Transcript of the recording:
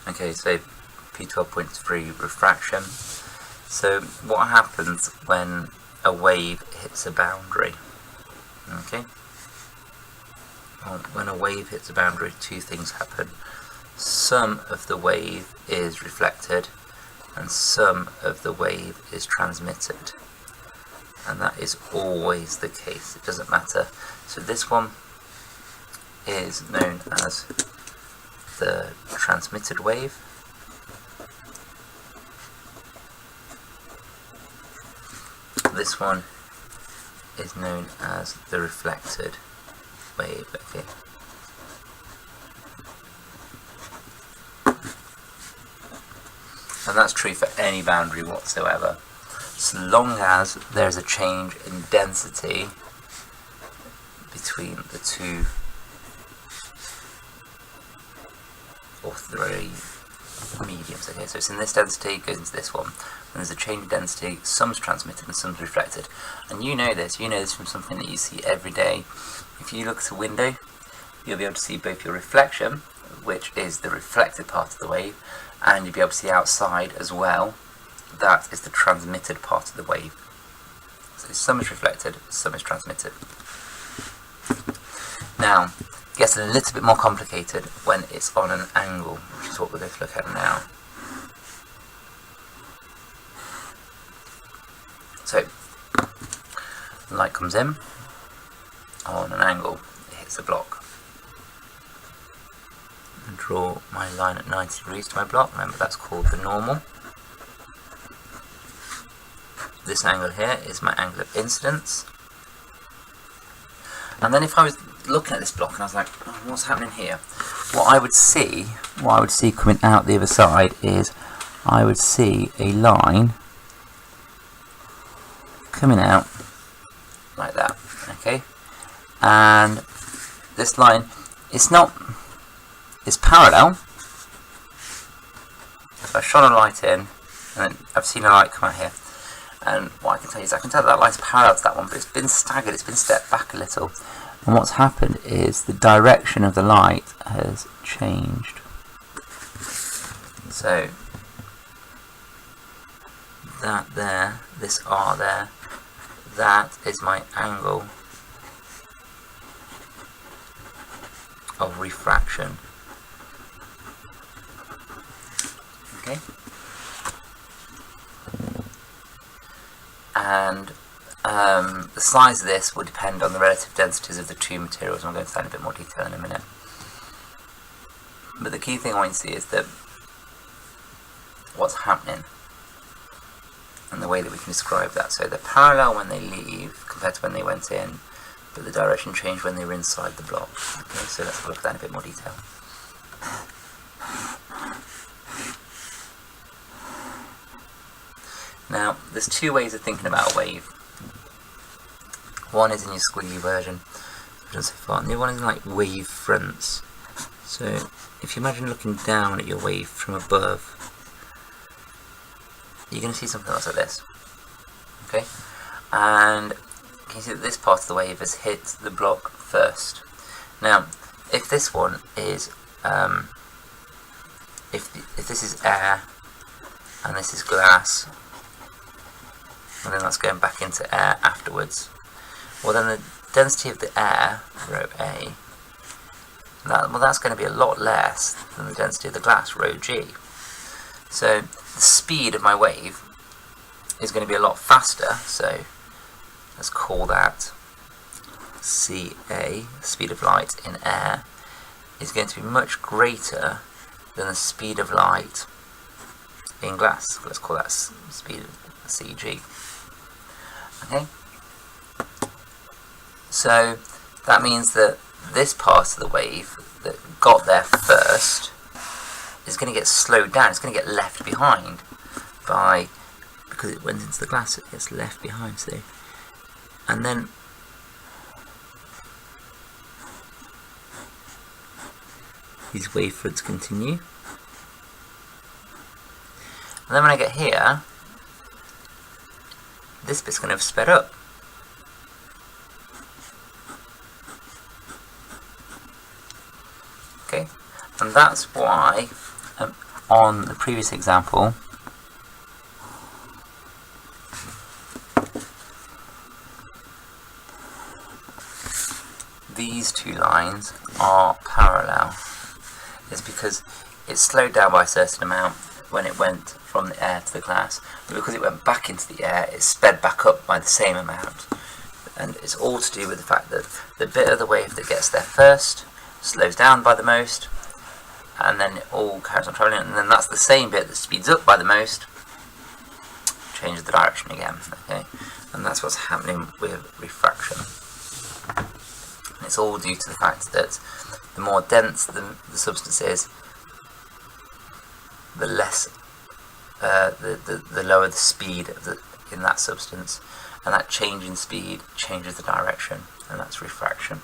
Okay, so P12.3 refraction. So what happens when a wave hits a boundary? Okay. Well, when a wave hits a boundary, two things happen. Some of the wave is reflected and some of the wave is transmitted. And that is always the case, it doesn't matter. So this one is known as the transmitted wave. This one is known as the reflected wave. Okay. And that's true for any boundary whatsoever, so long as there's a change in density between the two or three mediums. Okay, so it's in this density, it goes into this one. When there's a change in density, some's transmitted and some's reflected. And you know this from something that you see every day. If you look at a window, you'll be able to see both your reflection, which is the reflected part of the wave, and you'll be able to see outside as well. That is the transmitted part of the wave. So some is reflected, some is transmitted. Now, it gets a little bit more complicated when it's on an angle, which is what we're going to look at now. So, the light comes in on an angle, it hits a block. And draw my line at 90 degrees to my block. Remember, that's called the normal. This angle here is my angle of incidence. And then if I was looking at this block and I was like, oh, what's happening here? What I would see coming out the other side is I would see a line coming out like that. Okay? And this line, it's parallel. If I shone a light in, and then I've seen a light come out here, and what I can tell you is I can tell that light's parallel to that one, but it's been staggered, it's been stepped back a little. And what's happened is the direction of the light has changed. So, that there, this R there, that is my angle of refraction. Okay? And the size of this will depend on the relative densities of the two materials, and I'm going to that in a bit more detail in a minute. But the key thing I want you to see is that what's happening and the way that we can describe that. So they're parallel when they leave compared to when they went in, but the direction changed when they were inside the block. Okay, so let's look at that in a bit more detail. Now, there's two ways of thinking about a wave. One is in your squiggly version, which I've done so far, and the other one is in like wave fronts. So, if you imagine looking down at your wave from above, you're going to see something else like this. Okay? And can you see that this part of the wave has hit the block first? Now, if this one is, if this is air and this is glass, and then that's going back into air afterwards, well then the density of the air, rho A, that's going to be a lot less than the density of the glass, rho G. So the speed of my wave is going to be a lot faster, so let's call that CA, speed of light in air, is going to be much greater than the speed of light in glass. Let's call that speed of CG. Okay? So that means that this part of the wave that got there first is going to get slowed down, it's going to get left behind because it went into the glass, it gets left behind, see? And then these wavefronts continue. And then when I get here, this bit's going to have sped up. Okay, and that's why on the previous example, these two lines are parallel. It's because it slowed down by a certain amount when it went from the air to the glass, but because it went back into the air, it sped back up by the same amount. And it's all to do with the fact that the bit of the wave that gets there first slows down by the most, and then it all carries on travelling, and then that's the same bit that speeds up by the most, changes the direction again. Okay, and that's what's happening with refraction. And it's all due to the fact that the more dense the substance is, the less, the lower the speed in that substance, and that change in speed changes the direction, and that's refraction.